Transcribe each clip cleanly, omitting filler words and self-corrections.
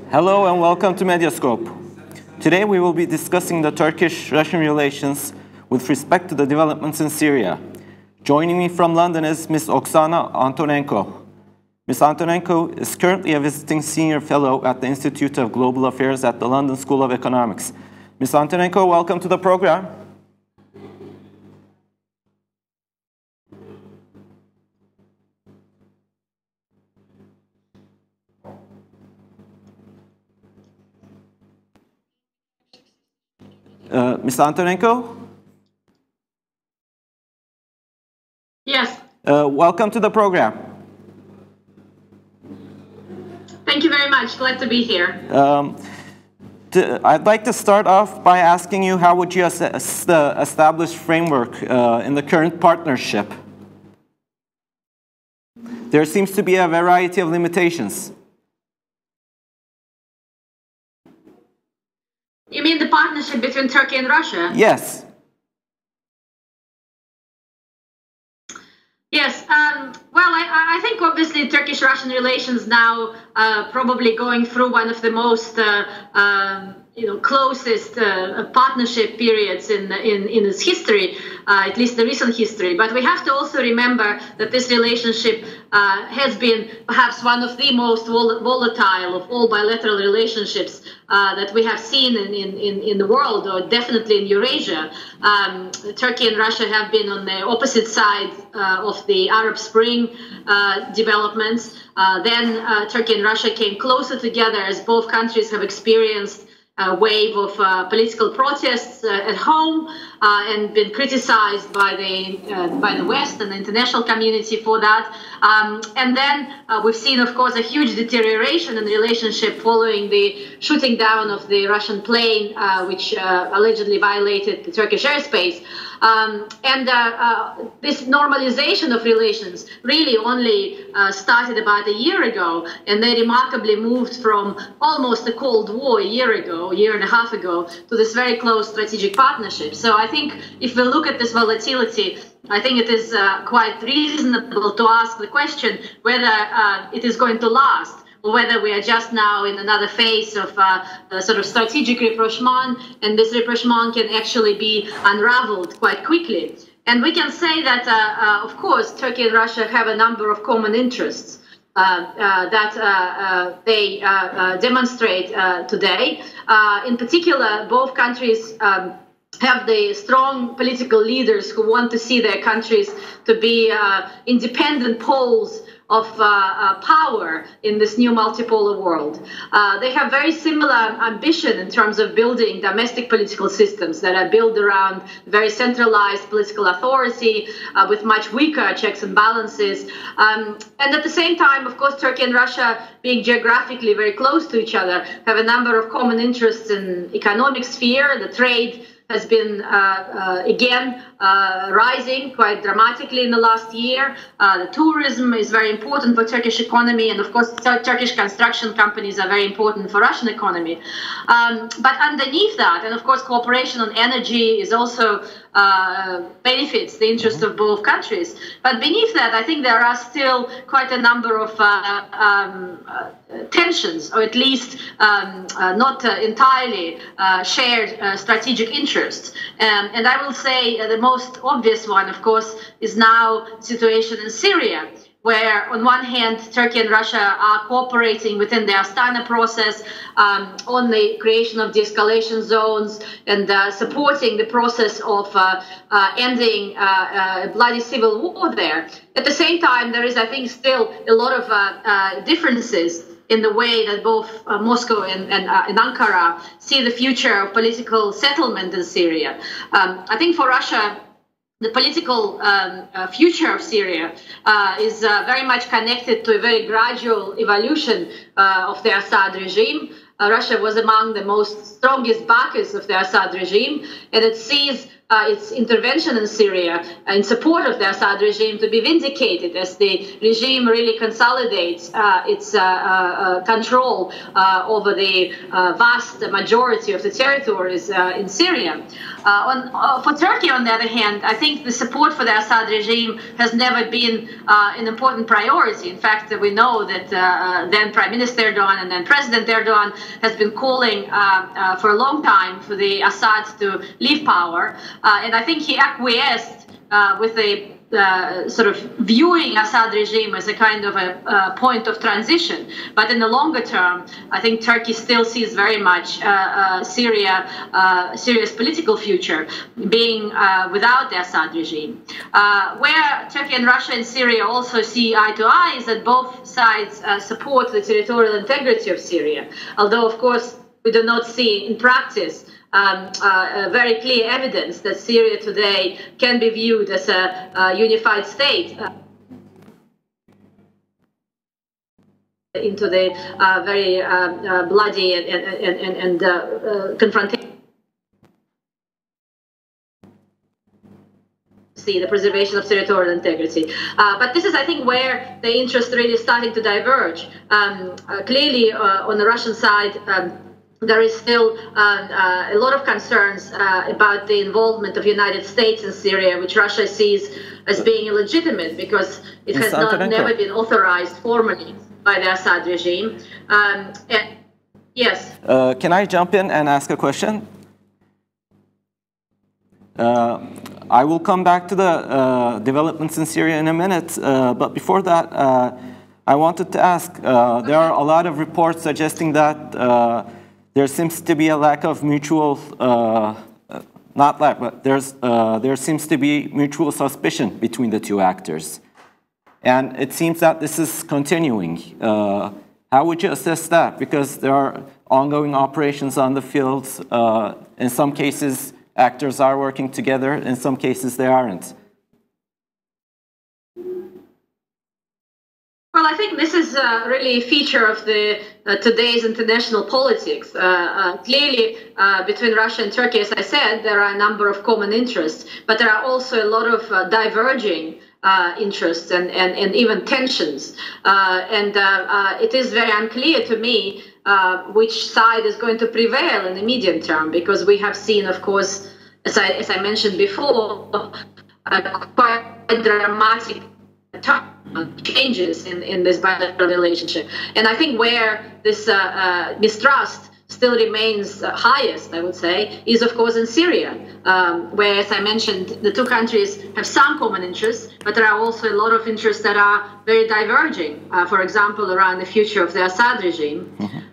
Hello and welcome to Mediascope. Today we will be discussing the Turkish-Russian relations with respect to the developments in Syria. Joining me from London is Ms. Oksana Antonenko. Ms. Antonenko is currently a visiting senior fellow at the Institute of Global Affairs at the London School of Economics. Ms. Antonenko, welcome to the program. Ms. Antonenko? Yes. Welcome to the program. Thank you very much. Glad to be here. I'd like to start off by asking you, how would you assess the established framework in the current partnership? There seems to be a variety of limitations. You mean the partnership between Turkey and Russia? Yes. Yes. Well, I think obviously Turkish-Russian relations now probably going through one of the most closest partnership periods in its history, at least the recent history. But we have to also remember that this relationship has been perhaps one of the most volatile of all bilateral relationships that we have seen in the world, or definitely in Eurasia. Turkey and Russia have been on the opposite sides of the Arab Spring developments. Then Turkey and Russia came closer together as both countries have experienced a wave of political protests at home and been criticized by the West and the international community for that. And then we've seen, of course, a huge deterioration in the relationship following the shooting down of the Russian plane, which allegedly violated the Turkish airspace. This normalization of relations really only started about a year ago, and they remarkably moved from almost a Cold War a year and a half ago, to this very close strategic partnership. So I think if we look at this volatility, I think it is quite reasonable to ask the question whether it is going to last, or whether we are just now in another phase of sort of strategic rapprochement, and this rapprochement can actually be unraveled quite quickly. And we can say that, of course, Turkey and Russia have a number of common interests that they demonstrate today. In particular, both countries have the strong political leaders who want to see their countries to be independent poles of power in this new multipolar world. They have very similar ambition in terms of building domestic political systems that are built around very centralized political authority with much weaker checks and balances. And at the same time, of course, Turkey and Russia, being geographically very close to each other, have a number of common interests in economic sphere. The trade has been, again, rising quite dramatically in the last year. The tourism is very important for Turkish economy, and of course, Turkish construction companies are very important for Russian economy. But underneath that, and of course, cooperation on energy is also benefits the interest of both countries. But beneath that, I think there are still quite a number of tensions, or at least not entirely shared strategic interests. And I will say the most obvious one, of course, is now the situation in Syria, where on one hand, Turkey and Russia are cooperating within the Astana process on the creation of de-escalation zones and supporting the process of ending bloody civil war there. At the same time, there is, I think, still a lot of differences in the way that both Moscow and Ankara see the future of political settlement in Syria. I think for Russia, the political future of Syria is very much connected to a very gradual evolution of the Assad regime. Russia was among the strongest backers of the Assad regime, and it sees its intervention in Syria in support of the Assad regime to be vindicated as the regime really consolidates its control over the vast majority of the territories in Syria. For Turkey, on the other hand, I think the support for the Assad regime has never been an important priority. In fact, we know that then Prime Minister Erdogan and then President Erdogan has been calling for a long time for the Assad to leave power. And I think he acquiesced with a sort of viewing Assad regime as a kind of a point of transition. But in the longer term, I think Turkey still sees very much Syria's political future being without the Assad regime. Where Turkey and Russia and Syria also see eye to eye is that both sides support the territorial integrity of Syria, although, of course, we do not see in practice very clear evidence that Syria today can be viewed as a unified state into the very bloody and confrontation. The preservation of territorial integrity. But this is, I think, where the interest really is starting to diverge. Clearly, on the Russian side, there is still a lot of concerns about the involvement of the United States in Syria, which Russia sees as being illegitimate because it has never been authorized formally by the Assad regime. Yes. Can I jump in and ask a question? I will come back to the developments in Syria in a minute, but before that, I wanted to ask, there are a lot of reports suggesting that there seems to be a lack of mutual, not lack, but there seems to be mutual suspicion between the two actors. And it seems that this is continuing. How would you assess that? Because there are ongoing operations on the fields. In some cases, actors are working together. In some cases, they aren't. Well, I think this is really a feature of the today's international politics. Clearly, between Russia and Turkey, as I said, there are a number of common interests, but there are also a lot of diverging interests and even tensions. It is very unclear to me which side is going to prevail in the medium term, because we have seen, of course, as I mentioned before, quite dramatic changes in this bilateral relationship. And I think where this mistrust still remains highest, I would say, is of course in Syria, where, as I mentioned, the two countries have some common interests, but there are also a lot of interests that are very diverging, for example, around the future of the Assad regime.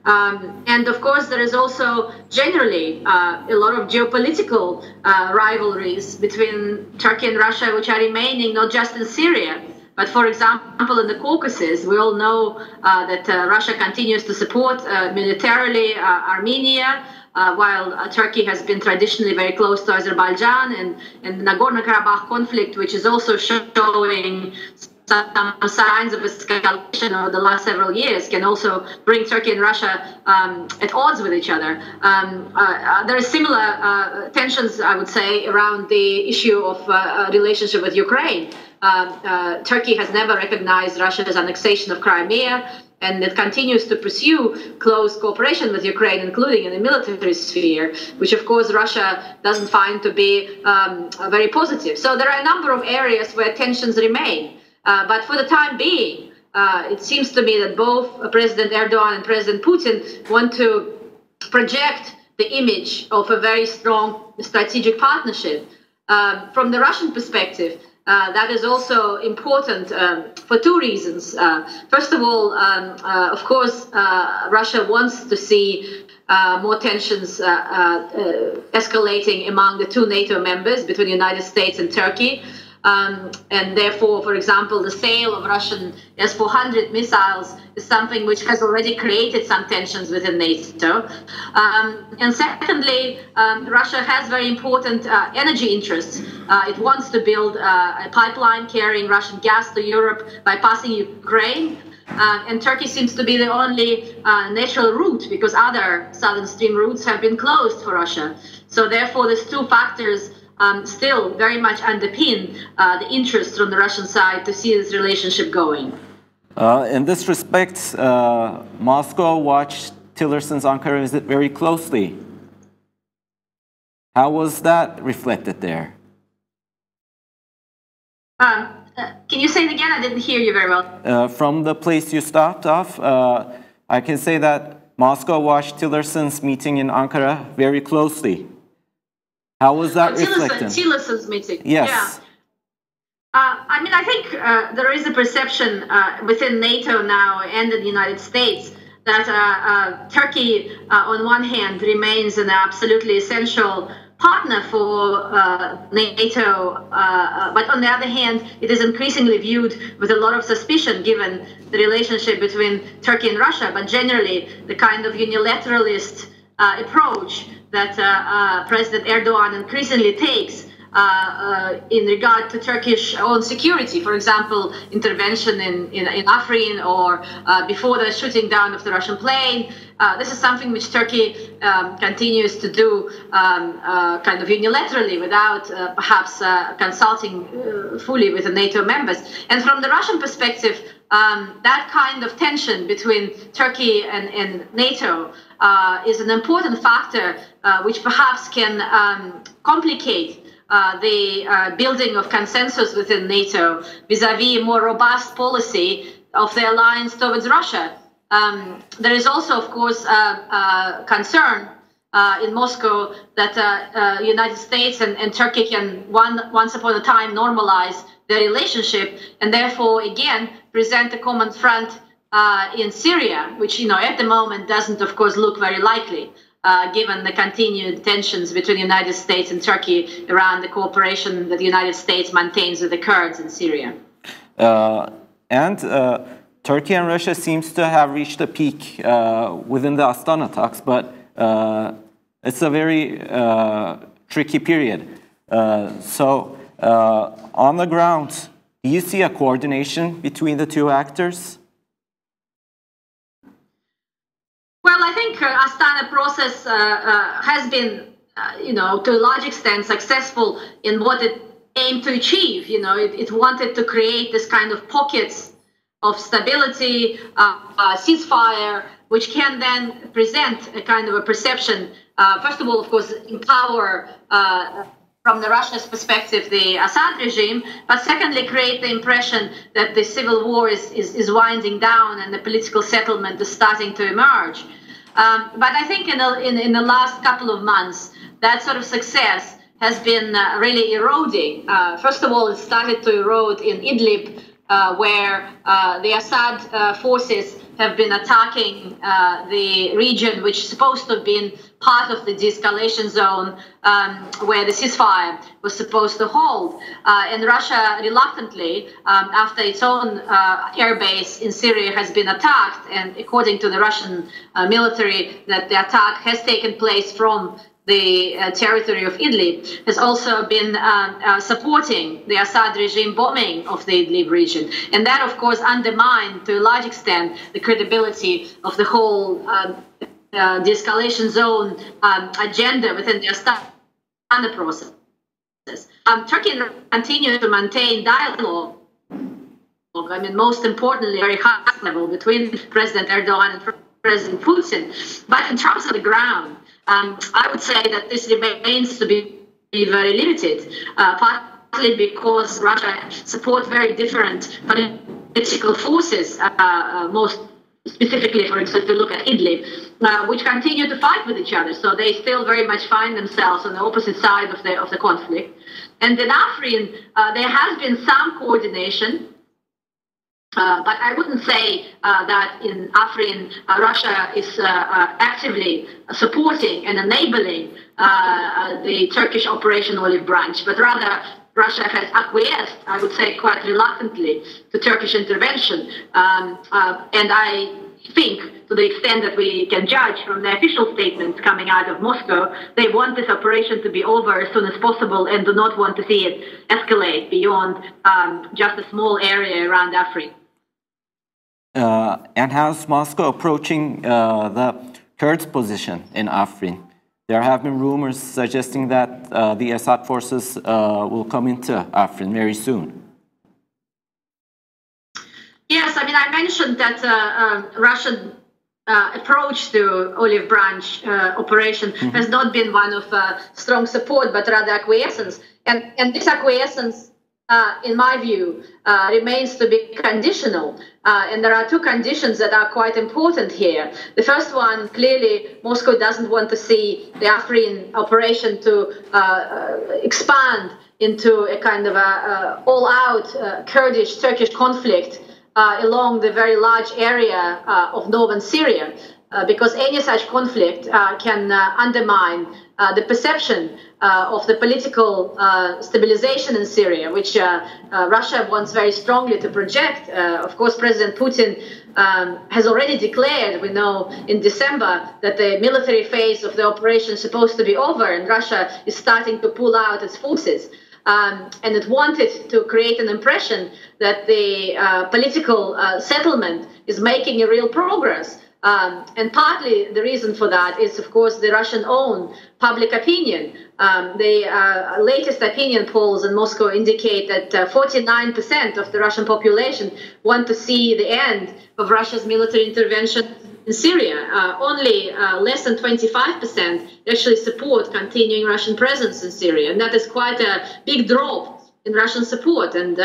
And of course, there is also generally a lot of geopolitical rivalries between Turkey and Russia, which are remaining not just in Syria, but for example, in the Caucasus. We all know that Russia continues to support militarily Armenia, while Turkey has been traditionally very close to Azerbaijan, and the Nagorno-Karabakh conflict, which is also showing some signs of escalation over the last several years, can also bring Turkey and Russia at odds with each other. There are similar tensions, I would say, around the issue of relationship with Ukraine. Turkey has never recognized Russia's annexation of Crimea, and it continues to pursue close cooperation with Ukraine, including in the military sphere, which of course Russia doesn't find to be very positive. So there are a number of areas where tensions remain. But for the time being, it seems to me that both President Erdogan and President Putin want to project the image of a very strong strategic partnership. From the Russian perspective, that is also important for two reasons. First of all, of course, Russia wants to see more tensions escalating among the two NATO members, between the United States and Turkey. And therefore, for example, the sale of Russian S-400 missiles is something which has already created some tensions within NATO. And secondly, Russia has very important energy interests. It wants to build a pipeline carrying Russian gas to Europe by passing Ukraine. And Turkey seems to be the only natural route, because other southern stream routes have been closed for Russia. So therefore, these two factors still very much underpin the interest from the Russian side to see this relationship going. In this respect, Moscow watched Tillerson's Ankara visit very closely. How was that reflected there? Can you say it again? I didn't hear you very well. From the place you stopped off, I can say that Moscow watched Tillerson's meeting in Ankara very closely. How was that reflected? Tillerson's meeting. Yes. Yeah. I mean, I think there is a perception within NATO now and in the United States that Turkey, on one hand, remains an absolutely essential partner for NATO, but on the other hand, it is increasingly viewed with a lot of suspicion given the relationship between Turkey and Russia, but generally the kind of unilateralist approach that President Erdogan increasingly takes in regard to Turkish own security, for example, intervention in Afrin or before the shooting down of the Russian plane. This is something which Turkey continues to do kind of unilaterally without perhaps consulting fully with the NATO members. And from the Russian perspective, that kind of tension between Turkey and NATO is an important factor which perhaps can complicate the building of consensus within NATO vis-à-vis a more robust policy of the alliance towards Russia. There is also, of course, concern in Moscow that the United States and Turkey can once upon a time normalize their relationship and therefore, again, present a common front in Syria, which, you know, at the moment doesn't, of course, look very likely. Given the continued tensions between the United States and Turkey around the cooperation that the United States maintains with the Kurds in Syria. Turkey and Russia seems to have reached a peak within the Astana talks, but it's a very tricky period. On the ground, do you see a coordination between the two actors? Well, I think Astana process has been, you know, to a large extent successful in what it aimed to achieve. You know, it wanted to create this kind of pockets of stability, ceasefire, which can then present a kind of a perception, first of all, of course, empower from the Russia's perspective, the Assad regime, but secondly, create the impression that the civil war is winding down and the political settlement is starting to emerge. But I think in the last couple of months, that sort of success has been really eroding. First of all, it started to erode in Idlib, where the Assad forces have been attacking the region, which is supposed to have been part of the de-escalation zone where the ceasefire was supposed to hold. And Russia reluctantly, after its own airbase in Syria has been attacked, and according to the Russian military, that the attack has taken place from the territory of Idlib, has also been supporting the Assad regime bombing of the Idlib region. And that, of course, undermined to a large extent the credibility of the whole de-escalation zone agenda within the Astana process. Turkey continues to maintain dialogue, I mean, most importantly, very high level between President Erdogan and President Putin. But in terms of the ground, I would say that this remains to be very limited, partly because Russia supports very different political forces, most specifically, for example, if you look at Idlib, which continue to fight with each other. So they still very much find themselves on the opposite side of the conflict. And in Afrin, there has been some coordination, but I wouldn't say that in Afrin, Russia is actively supporting and enabling the Turkish Operation Olive Branch, but rather Russia has acquiesced, I would say quite reluctantly, to Turkish intervention. And I think, to the extent that we can judge from the official statements coming out of Moscow, they want this operation to be over as soon as possible and do not want to see it escalate beyond just a small area around Afrin. And how's Moscow approaching the Kurds' position in Afrin? There have been rumors suggesting that the Assad forces will come into Afrin very soon. Yes, I mean, I mentioned that Russian approach to olive branch operation has not been one of strong support, but rather acquiescence. And this acquiescence, in my view, remains to be conditional. And there are two conditions that are quite important here. The first one, clearly, Moscow doesn't want to see the Afrin operation to expand into a kind of all-out Kurdish-Turkish conflict along the very large area of northern Syria, because any such conflict can undermine the perception of the political stabilization in Syria, which Russia wants very strongly to project. Of course, President Putin has already declared, we know, in December, that the military phase of the operation is supposed to be over, and Russia is starting to pull out its forces. And it wanted to create an impression that the political settlement is making a real progress. And partly the reason for that is, of course, the Russian-owned public opinion. The latest opinion polls in Moscow indicate that 49% of the Russian population want to see the end of Russia's military intervention in Syria. Only less than 25% actually support continuing Russian presence in Syria, and that is quite a big drop in Russian support. And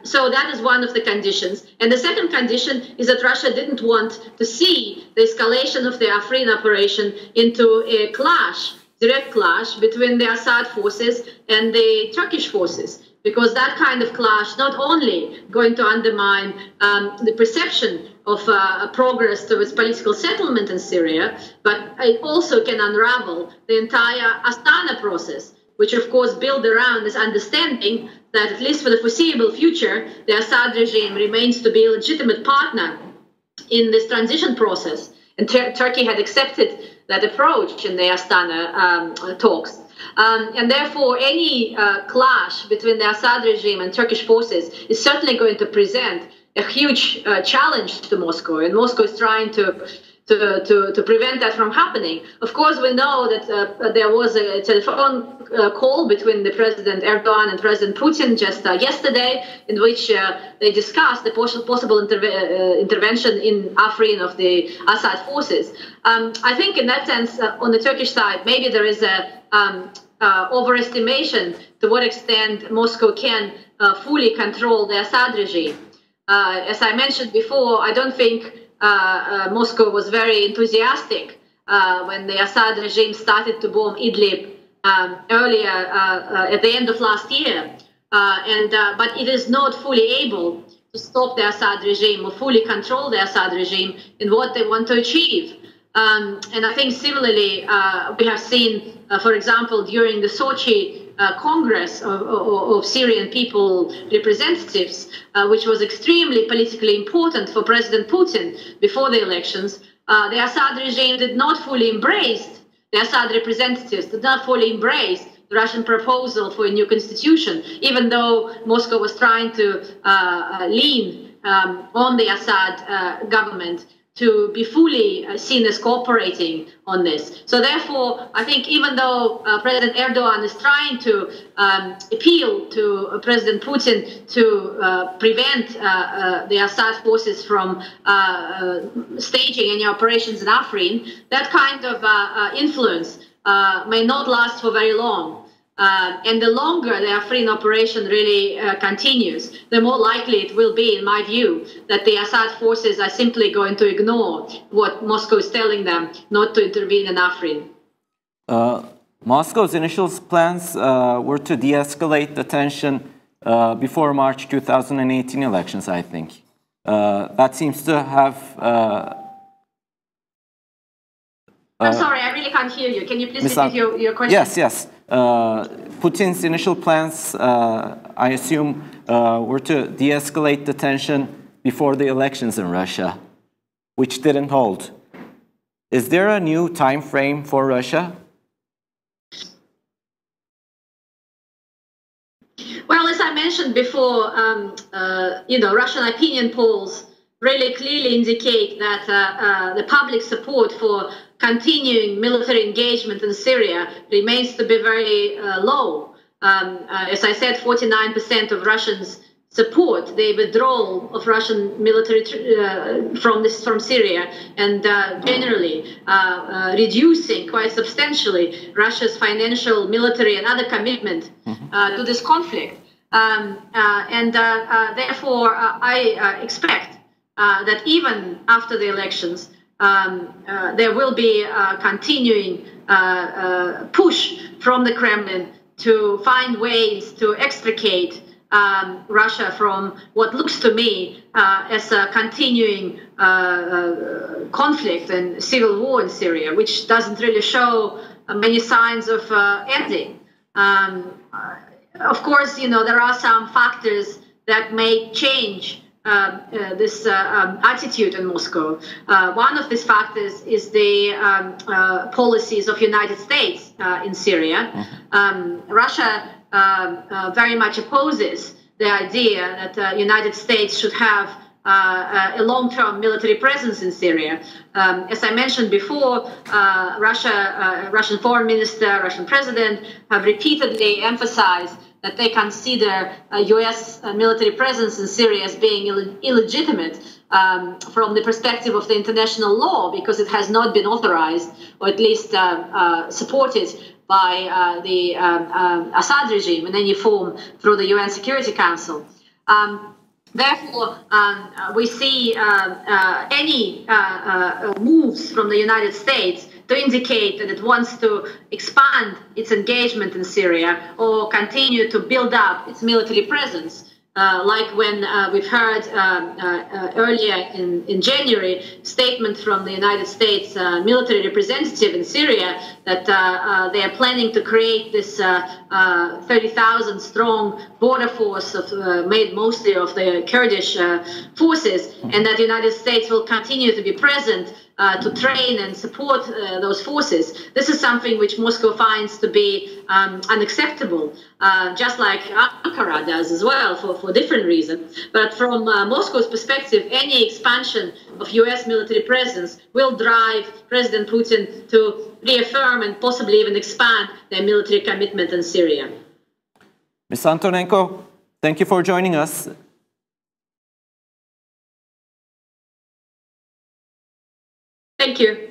so that is one of the conditions. And the second condition is that Russia didn't want to see the escalation of the Afrin operation into a clash, direct clash between the Assad forces and the Turkish forces, because that kind of clash not only going to undermine the perception of progress towards political settlement in Syria, but it also can unravel the entire Astana process, which of course built around this understanding that at least for the foreseeable future, the Assad regime remains to be a legitimate partner in this transition process. And Turkey had accepted that approach in the Astana talks. And therefore, any clash between the Assad regime and Turkish forces is certainly going to present a huge challenge to Moscow, and Moscow is trying to prevent that from happening. Of course, we know that there was a telephone call between the President Erdogan and President Putin just yesterday, in which they discussed the possible intervention in Afrin of the Assad forces. I think in that sense, on the Turkish side, maybe there is a overestimation to what extent Moscow can fully control the Assad regime. As I mentioned before, I don't think Moscow was very enthusiastic when the Assad regime started to bomb Idlib earlier at the end of last year. But it is not fully able to stop the Assad regime or fully control the Assad regime in what they want to achieve. And I think similarly, we have seen, for example, during the Sochi Congress of Syrian people representatives, which was extremely politically important for President Putin before the elections, the Assad regime did not fully embrace, the Assad representatives did not fully embrace the Russian proposal for a new constitution, even though Moscow was trying to lean on the Assad government to be fully seen as cooperating on this. So therefore, I think even though President Erdogan is trying to appeal to President Putin to prevent the Assad forces from staging any operations in Afrin, that kind of influence may not last for very long. And the longer the Afrin operation really continues, the more likely it will be, in my view, that the Assad forces are simply going to ignore what Moscow is telling them not to intervene in Afrin. Moscow's initial plans were to de-escalate the tension before March 2018 elections, I think. That seems to have... I'm sorry, I really can't hear you. Can you please repeat your question? Yes. Putin's initial plans, I assume, were to de-escalate the tension before the elections in Russia, which didn't hold. Is there a new time frame for Russia? Well, as I mentioned before, Russian opinion polls really clearly indicate that the public support for continuing military engagement in Syria remains to be very low. As I said, 49% of Russians support the withdrawal of Russian military from Syria, and generally reducing quite substantially Russia's financial, military, and other commitment to this conflict. Therefore, I expect that even after the elections, there will be a continuing push from the Kremlin to find ways to extricate Russia from what looks to me as a continuing conflict and civil war in Syria, which doesn't really show many signs of ending. Of course, there are some factors that may change this attitude in Moscow. One of these factors is the policies of United States in Syria. Russia very much opposes the idea that the United States should have a long-term military presence in Syria. As I mentioned before, Russian foreign minister, Russian president have repeatedly emphasized that they consider U.S. military presence in Syria as being illegitimate from the perspective of the international law, because it has not been authorized, or at least supported by the Assad regime in any form through the UN Security Council. Therefore, we see any moves from the United States to indicate that it wants to expand its engagement in Syria or continue to build up its military presence. Like when we've heard earlier in January, statement from the United States military representative in Syria that they are planning to create this 30,000 strong border force made mostly of the Kurdish forces, and that the United States will continue to be present to train and support those forces. This is something which Moscow finds to be unacceptable, just like Ankara does as well, for different reasons. But from Moscow's perspective, any expansion of US military presence will drive President Putin to reaffirm and possibly even expand their military commitment in Syria. Ms. Antonenko, thank you for joining us. Thank you.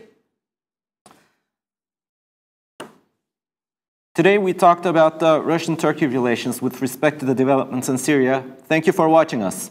Today we talked about the Russian-Turkey relations with respect to the developments in Syria. Thank you for watching us.